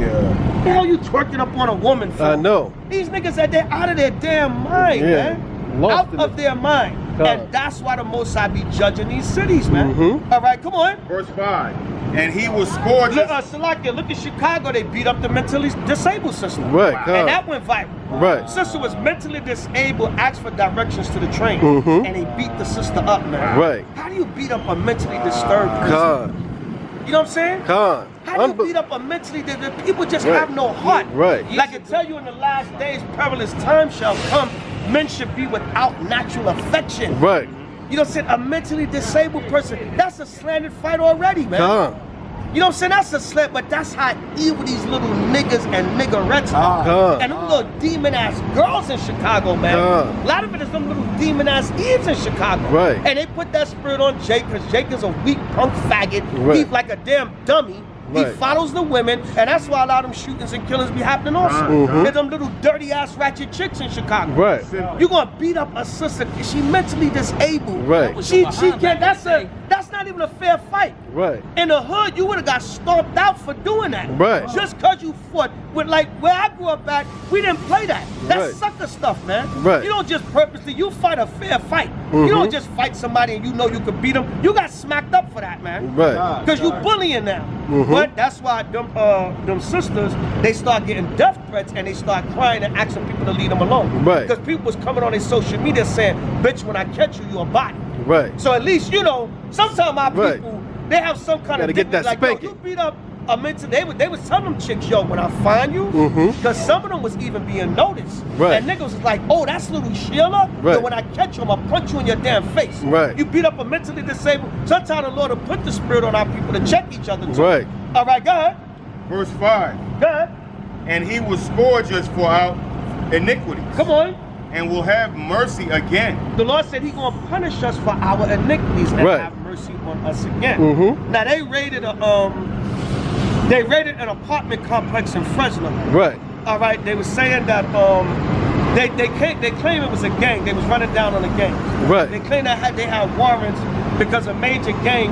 Yeah. You know you twerking up on a woman for? I know. These niggas said they're out of their damn mind, man. Lost out of their mind. And that's why the Most High be judging these cities, man. All right, come on. Verse 5. And he was scourged. Look at Chicago. They beat up the mentally disabled sister. Right. And that went viral. Right. Sister was mentally disabled, asked for directions to the train, and they beat the sister up, man. Right. How do you beat up a mentally disturbed person? You know what I'm saying? How do you beat up a mentally disturbed? People just have no heart. Right. Like I tell you, in the last days, perilous times shall come. Men should be without natural affection. Right. You know what I'm saying? A mentally disabled person, that's a slandered fight already, man. You know what I'm saying? That's a slant, but that's how evil these little niggas and niggerettes are. And them little demon-ass girls in Chicago, man. A lot of it is them little demon-ass Eves in Chicago. Right. And they put that spirit on Jake, because Jake is a weak punk faggot. Right. He's like a damn dummy. He follows the women, and that's why a lot of them shootings and killings be happening also. There's them little dirty-ass ratchet chicks in Chicago. Right. You're gonna beat up a sister, she mentally disabled. Right. She can't, that's not even a fair fight. Right. In the hood, you would have got stomped out for doing that. Right. Just cause you fought with, like, where I grew up at, we didn't play that. That's sucker stuff, man. Right. You don't just purposely, you fight a fair fight. You don't just fight somebody and you know you could beat them. You got smacked up for that, man. Right. Cause you bullying now. But that's why them sisters, they start getting death threats and they start crying and asking people to leave them alone. Right. Because people was coming on their social media saying, bitch, when I catch you, you're a body. Right. So at least, you know, sometimes our people, they have some kind of get that like, spanking. yo, you beat up a mental, they was telling them chicks, yo, when I find you, because some of them was even being noticed. Right. And niggas was like, oh, that's little Sheila. Right. So when I catch you, I'm gonna punch you in your damn face. Right. You beat up a mentally disabled. Sometimes the Lord will put the spirit on our people to check each other too. Right. All right, go ahead. Verse 5. Go ahead. And he will scourge us for our iniquities. Come on. And will have mercy again. The Lord said He's gonna punish us for our iniquities and have mercy on us again. Now they raided an apartment complex in Fresno. Right. All right. They were saying that they claim it was a gang. They was running down on a gang. Right. They claim that they had warrants because a major gang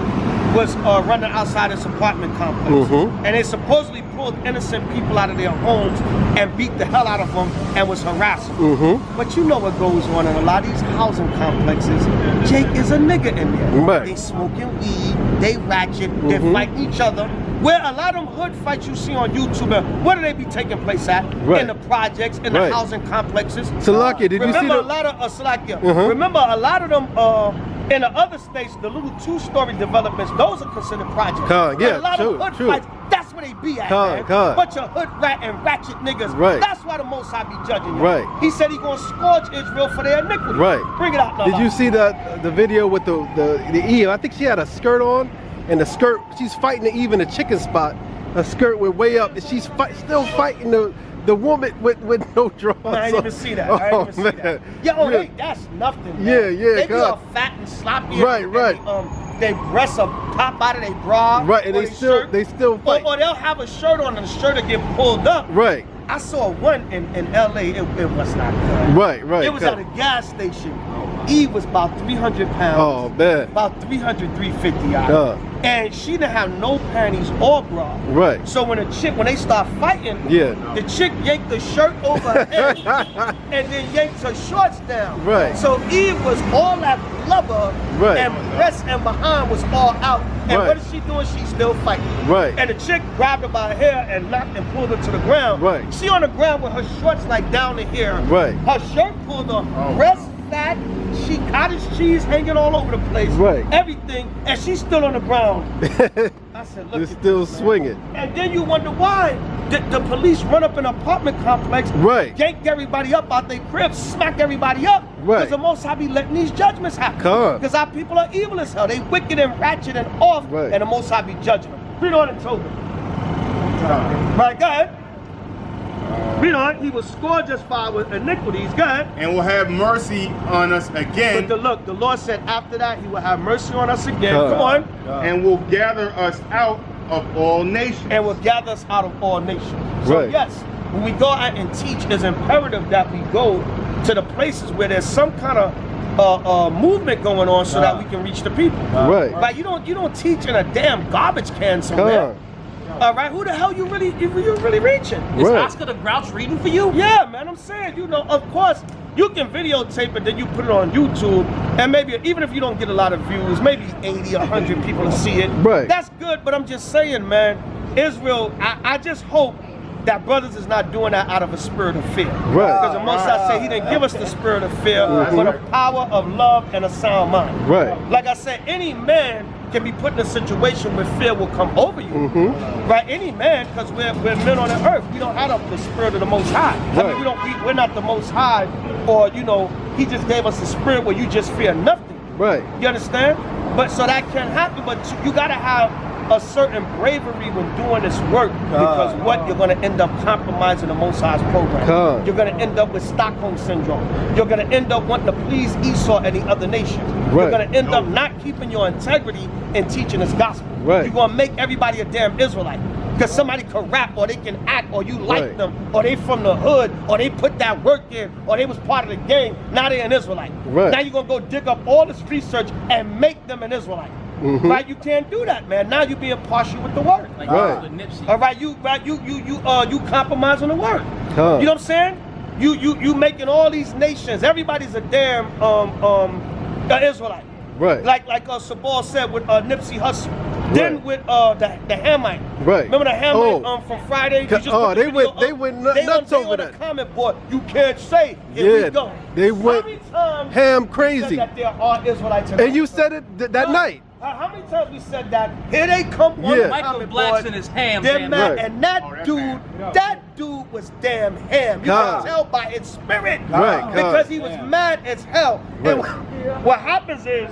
was running outside this apartment complex. And they supposedly pulled innocent people out of their homes and beat the hell out of them and was harassing them. But you know what goes on in a lot of these housing complexes. Jake is a nigga in there. Right. They smoking weed, they ratchet, they're fighting each other. Where a lot of them hood fights you see on YouTube, where do they be taking place at? In the projects, in the housing complexes. Salakia, did you see a lot of remember a lot of them in the other states, the little two-story developments, those are considered projects. But a lot of hood fights, that's where they be at, man. Bunch of hood rat and ratchet niggas. Right. That's why the Most High be judging you. Right. He said he gonna scourge Israel for their iniquity. Right. Bring it out, Did you see the video with the Eve? I think she had a skirt on, and the skirt, she's fighting the Eve in the chicken spot. A skirt went way up, and she's still fighting the woman with no drawers. I didn't even see that. I didn't even see that. Yo, that's nothing. Man. They be all fat and sloppy. They breasts up top out of their bra. Right, and they still fight. Or they'll have a shirt on and the shirt will get pulled up. Right. I saw one in LA. It was not good. Right. It was at a gas station. Eve was about 300 pounds. Oh man. About 300, 350 out. And she didn't have no panties or bra. Right. So when they start fighting, the chick yanked the shirt over her head and then yanked her shorts down. Right. So Eve was all that blubber and breast and behind was all out. And what is she doing? She's still fighting. Right. And the chick grabbed her by her hair and knocked and pulled her to the ground. Right. She on the ground with her shorts like down to here. Right. Her shirt pulled her breast fat, she cottage cheese hanging all over the place. Right. Everything, and she's still on the ground. I said, look, you're still swinging. And then you wonder why the police run up an apartment complex, yank everybody up out their cribs, smack everybody up. Because the Most High be letting these judgments happen. Because our people are evil as hell. They wicked and ratchet and off, and the Most High be judging them. Read on and told them. Right, go ahead. Read on. He will scourge us for our iniquities. Go ahead. And will have mercy on us again. But the Lord said after that, He will have mercy on us again. Come on. And will gather us out of all nations. And will gather us out of all nations. So yes, when we go out and teach, it's imperative that we go to the places where there's some kind of movement going on so that we can reach the people. Right. You don't teach in a damn garbage can somewhere. All right, who the hell you really reaching? Is Oscar the Grouch reading for you? Yeah, man, I'm saying, you know, of course, you can videotape it, then you put it on YouTube, and maybe, even if you don't get a lot of views, maybe 80, 100 people will see it. Right. That's good, but I'm just saying, man, Israel, I just hope that brothers is not doing that out of a spirit of fear. Right. Because the Most High say he didn't give us the spirit of fear, but a power of love and a sound mind. Right. Like I said, any man can be put in a situation where fear will come over you. Right? Any man, because we're men on the earth. We don't have the spirit of the Most High. Right. I mean, we're not the Most High, or, you know, he just gave us a spirit where you just fear nothing. Right. You understand? But so that can happen, but you gotta have a certain bravery when doing this work, because what you're going to end up compromising the Most High's program. You're going to end up with Stockholm syndrome. You're going to end up wanting to please Esau and the other nations. You're going to end up not keeping your integrity in teaching this gospel. You're going to make everybody a damn Israelite. Because somebody can rap, or they can act, or you like them, or they from the hood, or they put that work in, or they was part of the gang. Now they're an Israelite. Now you're going to go dig up all this research and make them an Israelite. Right, you can't do that, man. Now you're being partial with the word. Like all right, you compromise on the word. You know what I'm saying? You making all these nations. Everybody's a damn Israelite. Right. Like Sabal said with Nipsey Hussle. Then with the Hamite. Right. Remember the Hamite from Friday? They went nuts over that. The comment board, you can't say. Here we go. They went ham crazy. That there are Israelites. And you said it that night. How many times we said that? Here they come on the Michael Blackson is ham. They're mad, and that dude was damn ham. You can tell by his spirit, because he was mad as hell. And what happens is,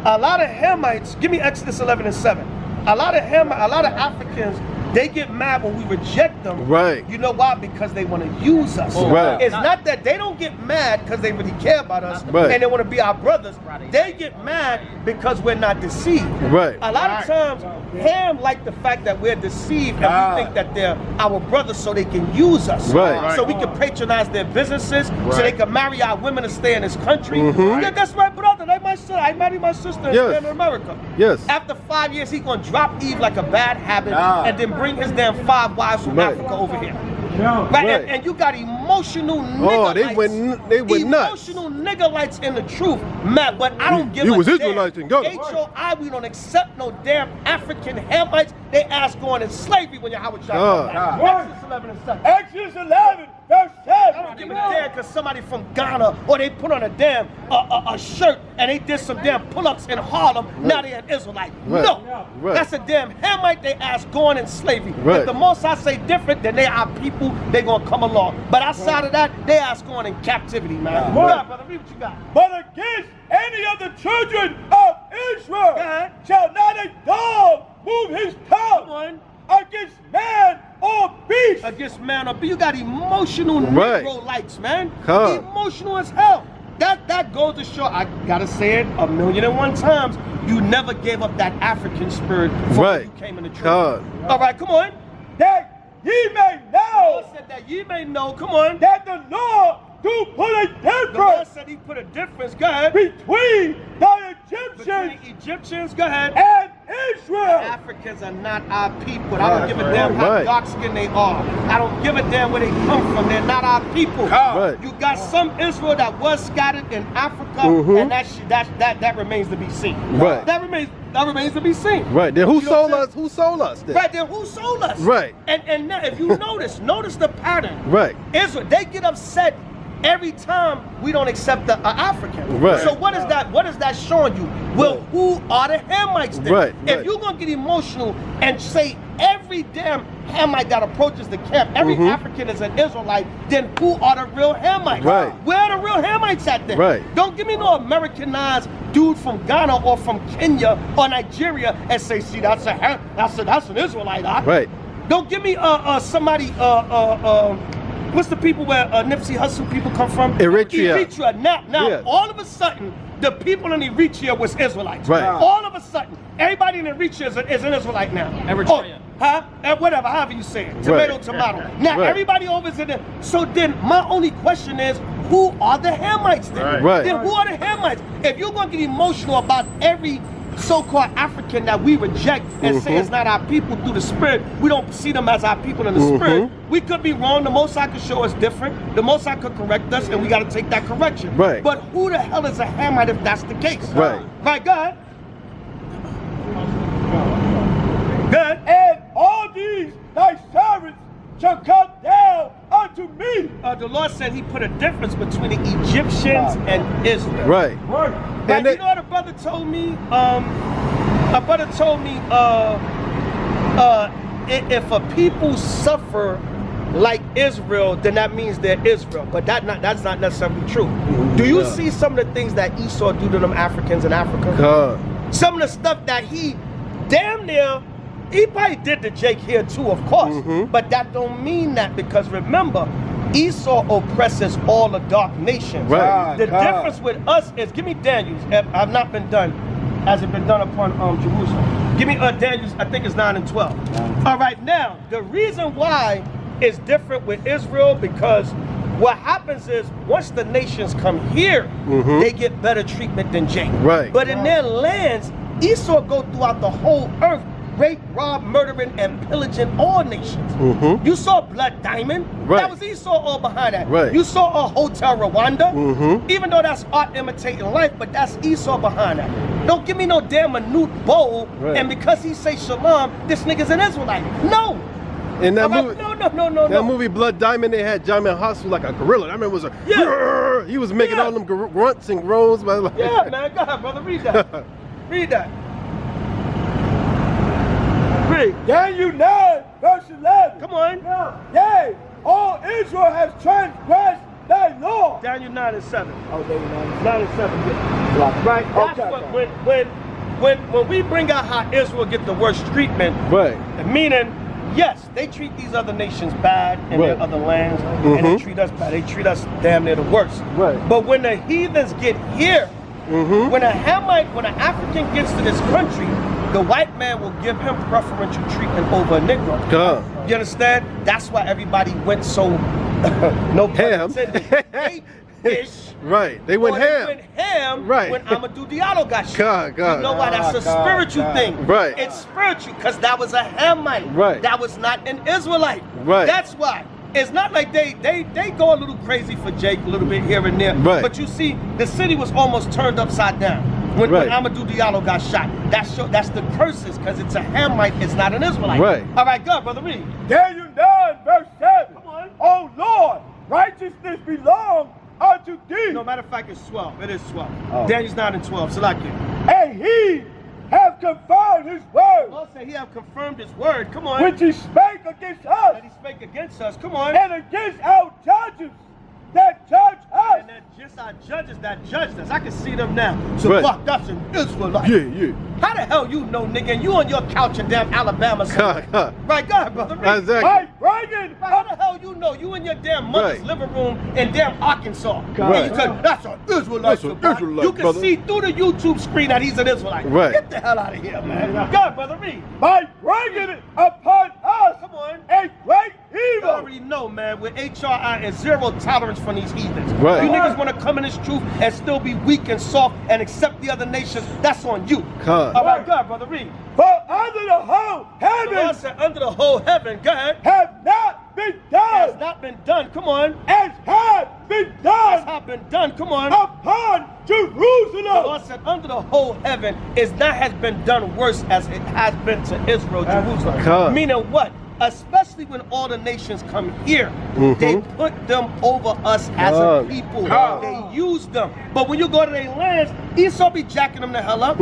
a lot of Hamites, give me Exodus 11:7. A lot of Africans, they get mad when we reject them. You know why? Because they want to use us. It's not that they don't get mad because they really care about us and they want to be our brothers. They get mad because we're not deceived. A lot of times, Ham like the fact that we're deceived and we think that they're our brothers so they can use us. So we can patronize their businesses, so they can marry our women to stay in this country. Yeah, that's my brother. That's my sister. I married my sister in America. After 5 years, he's going to drop Eve like a bad habit and then bring his damn 5 wives from Africa over here. And you got emotional nigga they went nuts. Emotional nigga lights in the truth, man. But I don't give a was Israelites in Ghana. HOI, we don't accept no damn African Hamites. They ass going in slavery when you're Howard Exodus 11:7. Exodus 11, verse 7. I don't give a damn because somebody from Ghana, or they put on a damn a shirt and they did some damn pull-ups in Harlem. Now they're an Israelite. No, that's a damn Hamite. They ass going in slavery. If the Most I say different, then they are people. They gonna come along. But outside of that, they ass going in captivity, man. Brother, read what you got. But against any of the children of Israel shall not a dog move his tongue against man or beast. Against man or beast. You got emotional Negro lights, man. Emotional as hell. That goes to show, I gotta say it 1,000,001 times, you never gave up that African spirit before you came in the truth. All right, come on. That ye may know. God said that ye may know, come on. That the Lord do put a difference. The Lord said he put a difference, go ahead. Between the Egyptians, go ahead. And Israel. Africans are not our people. I don't give a damn how dark skinned they are. I don't give a damn where they come from. They're not our people. You got some Israel that was scattered in Africa, and that remains to be seen. That remains to be seen. Then who sold us? Who sold us? Then? Then who sold us? And now if you notice the pattern. Israel, they get upset every time we don't accept the African. So what is that? What is that showing you? Well, who are the Hamites then? If you're gonna get emotional and say every damn Hamite that approaches the camp, every African is an Israelite, then who are the real Hamites? Where are the real Hamites at then? Don't give me no Americanized dude from Ghana or from Kenya or Nigeria and say, see, that's an Israelite. Don't give me somebody what's the people where Nipsey Hussle people come from? Eritrea. Now all of a sudden, the people in Eritrea was Israelites. All of a sudden, everybody in Eritrea is an Israelite now. Eritrea. Whatever, however you say it. Tomato. Now everybody over is in there. So then my only question is, who are the Hamites then? Then who are the Hamites? If you're going to get emotional about every so-called African that we reject and say it's not our people through the spirit, we don't see them as our people in the spirit. We could be wrong. The Most High could show us different. The Most High could correct us, and we got to take that correction. Right. But who the hell is a Hamite if that's the case? Right. Right, go ahead. Good. And all these thy servants shall come down unto me. The Lord said he put a difference between the Egyptians and Israel. Right. And you know what a brother told me? A brother told me if a people suffer like Israel, then that means they're Israel. But that's not necessarily true. Do you see some of the things that Esau do to them Africans in Africa? Some of the stuff that he damn near, he probably did to Jake here too, of course. But that don't mean that, because remember, Esau oppresses all the dark nations. Right. The difference with us is, give me Daniel's. I've not been done. Has it been done upon Jerusalem? Give me Daniel's, I think it's 9 and 12. All right, now, the reason why it's different with Israel, because what happens is once the nations come here, they get better treatment than Jake. Right. But in their lands, Esau go throughout the whole earth, rape, rob, murdering, and pillaging all nations. You saw Blood Diamond. Right. That was Esau all behind that. Right. You saw a Hotel Rwanda. Even though that's art imitating life, but that's Esau behind that. Don't give me no damn minute bowl, and because he say shalom, this nigga's an Israelite. No. In that movie, no. movie Blood Diamond, they had Jamin Hustle like a gorilla. I remember it was a he was making all them grunts and groans. Yeah, man, go ahead, brother, read that. Read that. Read. Daniel 9, verse 11. Come on. Yea, all Israel has transgressed thy law. Daniel 9 and 7. Oh, Daniel 9. 9 and 7. Yeah. Right. That's what, when we bring out how Israel get the worst treatment, meaning, yes, they treat these other nations bad in their other lands, and they treat us bad. They treat us damn near the worst. But when the heathens get here, when a Hamite, when an African gets to this country, the white man will give him preferential treatment over a Negro. You understand? That's why everybody went so no ham. Right. They went ham. They went ham when Amadou Diallo got shot. God. You know why? That's a spiritual thing. Right. It's spiritual because that was a Hamite. Right. That was not an Israelite. Right. That's why. It's not like they go a little crazy for Jake a little bit here and there. Right. But you see, the city was almost turned upside down when Amadou Diallo got shot. That's the curses, because it's a Hamite, it's not an Israelite. Right. All right, go, brother, read. Daniel 9, verse 7. Come on. Oh Lord, righteousness belongs unto thee. No, matter of fact, it's 12. It is 12. Daniel's 9 and 12. So like it. And he have confirmed his word. Lord said he have confirmed his word. Come on. Which he spake against us. That he spake against us. Come on. And against our judges that judge us. And that just our judges that judged us. I can see them now. So fuck, that's an Israelite. Yeah. How the hell you know, nigga? And you on your couch in damn Alabama somewhere. Right, go ahead, brother. Exactly. How the hell you know? You in your damn mother's living room in damn Arkansas. Right. And you say, that's an Israelite. You can see through the YouTube screen that he's an Israelite. Right. Get the hell out of here, man. Go ahead, brother, read. By bringing it upon us. Come on. A great You evil. already know, man, with HRI and zero tolerance from these heathens. Right. You niggas want to come in this truth and still be weak and soft and accept the other nations, that's on you. All right, go ahead, brother, read. For under the whole The heaven Lord said, under the whole heaven, go ahead, have not been has done, not been done, come on. as had been Has done not been done, come on. upon The Jerusalem. Lord said, under the whole heaven has been done worse as it has been to Israel, Jerusalem. Meaning what? Especially when all the nations come here, they put them over us as a people. They use them. But when you go to their lands, Esau be jacking them the hell up,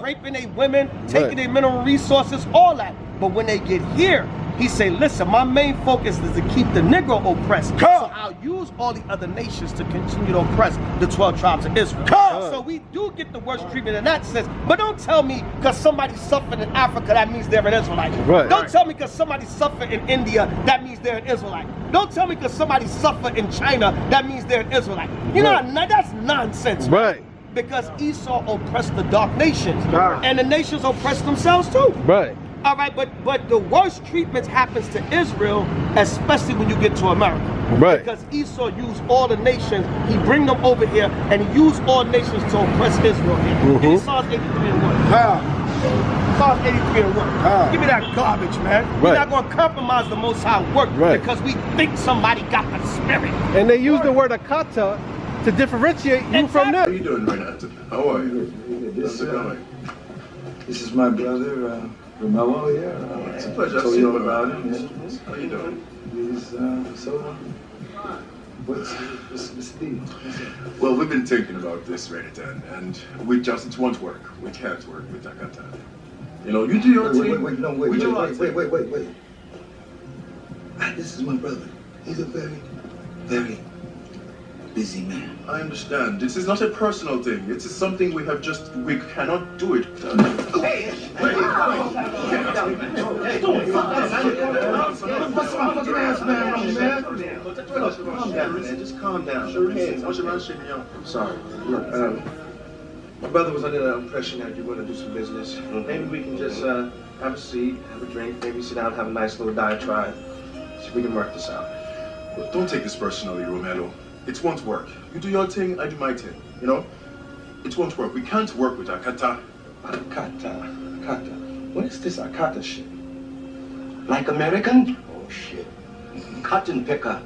raping their women, taking their mineral resources, all that. But when they get here, he say, listen, my main focus is to keep the Negro oppressed. So I'll use all the other nations to continue to oppress the 12 tribes of Israel. So we do get the worst treatment in that sense. But don't tell me because somebody suffered in Africa, that means they're an Israelite. Don't tell me because somebody suffered in India, that means they're an Israelite. Don't tell me because somebody suffered in China, that means they're an Israelite. You know, that's nonsense. Right. Because Esau oppressed the dark nations. And the nations oppressed themselves too. Right. All right, but the worst treatment happens to Israel, especially when you get to America. Right. Because Esau used all the nations, he bring them over here, and he used all nations to oppress Israel here. Give me Psalms 83 and 1. Psalms 83 and 1. Give me that garbage, man. We're not going to compromise the Most High work because we think somebody got the spirit. And they use the word akata to differentiate you from them. How are you doing, Renata? How are you? How's it going? This is my brother, Romello here. It's a pleasure. I told you all about him. How you doing? He's, what's the deal? Well, we've been thinking about this, Renata, and it won't work. We can't work with Akata. You know, you do your thing. Wait. This is my brother. He's a very, very busy man. I understand. This is not a personal thing. It is something we cannot do it. Hey! Just calm down. Show your hands. What's your shaking your arm? I'm sorry. Look, my brother was under the impression that you were going to do some business. Maybe we can just have a seat, have a drink, maybe sit down, have a nice little diatribe. See if we can work this out. Well, don't take this personally, Romello. It won't work. You do your thing, I do my thing. You know? It won't work. We can't work with Akata. Akata. What is this Akata shit? Like American? Oh shit. Cotton picker.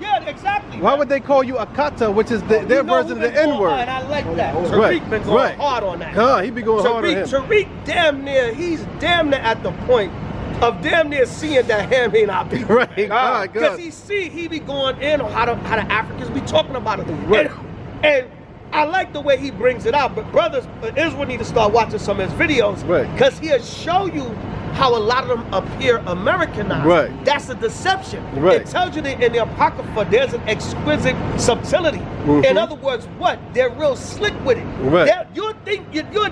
Yeah, exactly. Why would they call you akata, which is their version of the N-word? And I like that. Tariq been going hard on that. He be going hard on him. Tariq he's damn near at the point of damn near seeing that ham ain't our people. Right. Because he be going in on how the Africans be talking about it. Right. And I like the way he brings it out, but brothers, Israel need to start watching some of his videos. Right. Because he'll show you how a lot of them appear Americanized. Right. That's a deception. Right. It tells you that in the Apocrypha there's an exquisite subtlety. In other words, what? They're real slick with it. Right. You'll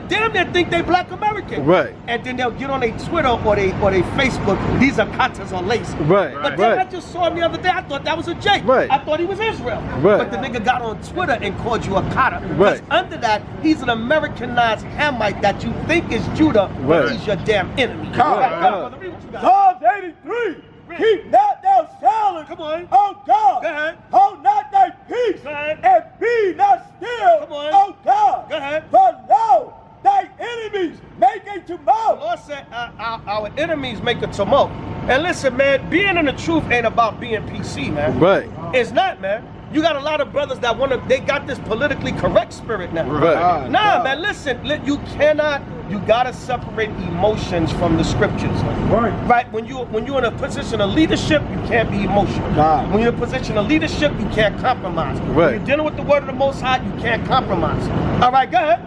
damn near think they black American. Right. And then they'll get on their Twitter or they Facebook, these are katas on lace. Right. But then I just saw him the other day, I thought that was a Jake. Right. I thought he was Israel. Right. But the nigga got on Twitter and called you a kata. Because under that, he's an Americanized Hamite that you think is Judah, but he's your damn enemy. Psalms 83. Keep not thou silent. Come on. Oh God. Go ahead. Hold not thy peace. Go ahead. And be not still. Come on. Oh God. Go ahead. For lo, thy enemies make a tumult. The Lord said our enemies make a tumult. And listen, man, being in the truth ain't about being PC, man. Right. It's not, man. You got a lot of brothers that they got this politically correct spirit now. Right. Man, listen, you gotta separate emotions from the scriptures. Right. When you're in a position of leadership, you can't be emotional. When you're in a position of leadership, you can't compromise. Right. When you're dealing with the word of the Most High, you can't compromise. All right, go ahead.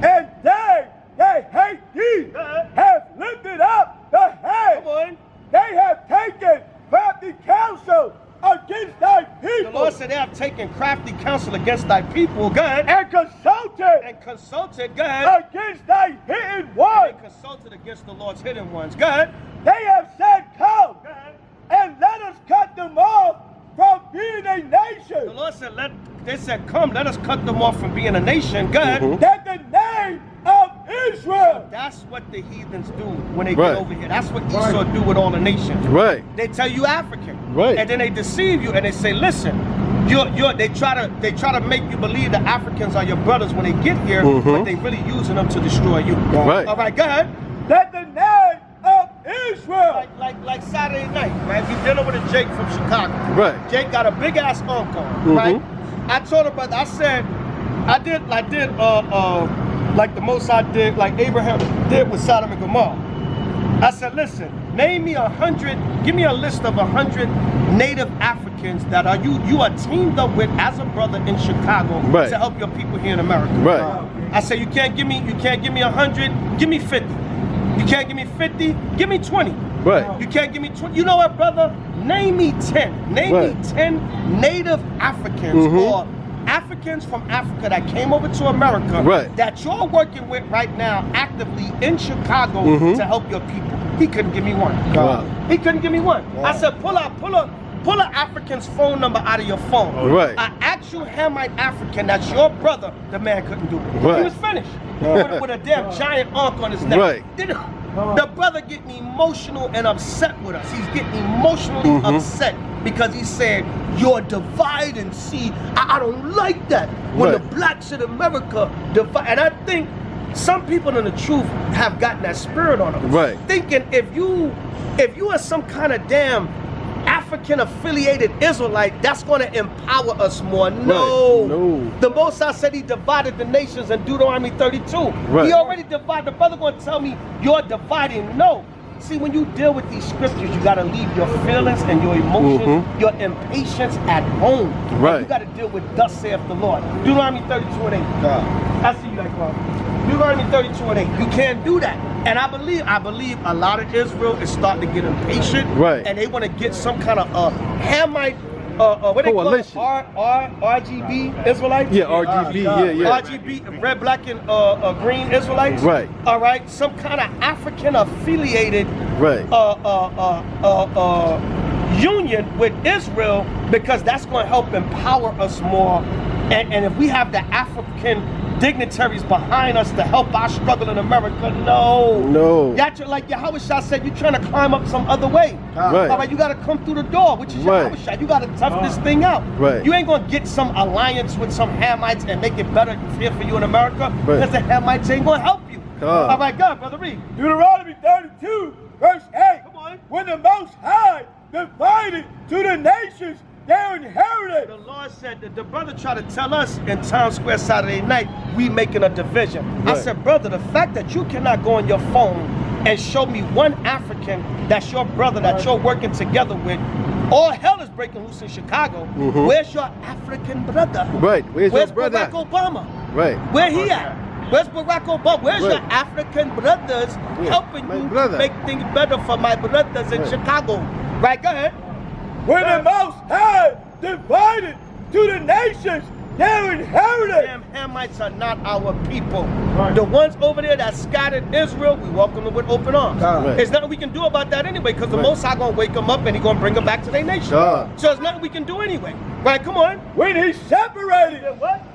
And they hate thee, have lifted up the head. Come on. They have taken crafty counsel against thy people. The Lord said they have taken crafty counsel against thy people. Go ahead. And consulted. Go ahead. Against thy hidden ones. They consulted against the Lord's hidden ones. Go ahead. They have said, come, and let us cut them off from being a nation. The Lord said, they said, come, let us cut them off from being a nation. Go ahead. That the name of Israel. That's what the heathens do when they get over here. That's what Esau do with all the nations. Right. They tell you African. Right. And then they deceive you and they say, listen, they try to make you believe the Africans are your brothers when they get here, but they really using them to destroy you. Right. All right, go ahead. That the name of Israel. Like Saturday night, right? You're dealing with a Jake from Chicago. Right. Jake got a big ass unk on, right? I told him, brother, I said, I did like the most I did, like Abraham did with Sodom and Gomorrah. I said, listen, give me a list of 100 native Africans that you are teamed up with as a brother in Chicago to help your people here in America. Right. I said, you can't give me 100, give me 50. You can't give me 50, give me 20. Right. You can't give me 20. You know what, brother? Name me 10. Name me 10 native Africans or Africans from Africa that came over to America that you're working with right now actively in Chicago to help your people. He couldn't give me one. He couldn't give me one. I said, pull pull an African's phone number out of your phone. Right. An actual Hamite African that's your brother, the man couldn't do it. Right. He was finished. with a damn giant ankh on his neck. Right. The brother getting emotional and upset with us. He's getting emotionally upset because he said, you're dividing. See, I don't like that. When the blacks in America divide. And I think some people in the truth have gotten that spirit on them. Right. Thinking if you are some kind of damn African affiliated Israelite, that's going to empower us more. No. No. The Most High said he divided the nations in Deuteronomy 32. Right. He already divided. The brother going to tell me you're dividing. No. See, when you deal with these scriptures, you got to leave your feelings and your emotions, your impatience at home. Right. And you got to deal with thus saith the Lord. Deuteronomy 32 and 8. I see you like Deuteronomy 32 and 8. You can't do that. And I believe a lot of Israel is starting to get impatient. Right. And they want to get some kind of Hamite what they call it? RGB Israelites? Yeah, RGB, yeah. RGB, red, black, and green Israelites? Right. All right, some kind of African affiliated union with Israel, because that's going to help empower us more. And if we have the African dignitaries behind us to help our struggle in America, no. Like Yahweh Shah said, you're trying to climb up some other way. Right. All right, you got to come through the door, which is Yahweh Shah. You got to tough this thing out. Right. You ain't going to get some alliance with some Hamites and make it better here for you in America, because the Hamites ain't going to help you. All right, go, Brother Reed. Deuteronomy 32, verse 8. Come on. When the Most High divided to the nations their inheritance. The Lord said that the brother tried to tell us in Town Square Saturday night, we making a division. I said, brother, the fact that you cannot go on your phone and show me one African that's your brother that you're working together with, all hell is breaking loose in Chicago. Where's your African brother? Right. Where's your brother? Barack Obama? Right. Where he at? Where's Barack Obama? Where's your African brothers helping you to make things better for my brothers in Chicago? Right, go ahead. When the Most High divided to the nations their inheritance. Damn Hamites are not our people. The ones over there that scattered Israel, we welcome them with open arms. There's nothing we can do about that anyway, because the Most High gonna wake them up and he gonna bring them back to their nation. So there's nothing we can do anyway. Right, come on. When he separated.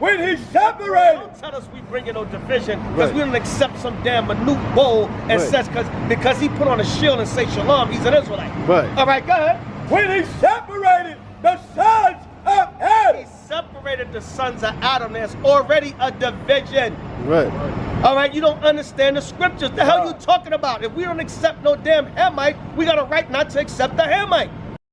When he separated. Don't tell us we bringing no division, because we don't accept some damn minute bull and says because he put on a shield and say shalom, he's an Israelite. All right, go ahead. When he separated the sons of Adam. He separated the sons of Adam. There's already a division. Right. All right, you don't understand the scriptures. The hell you talking about? If we don't accept no damn Hamite, we got a right not to accept the Hamite.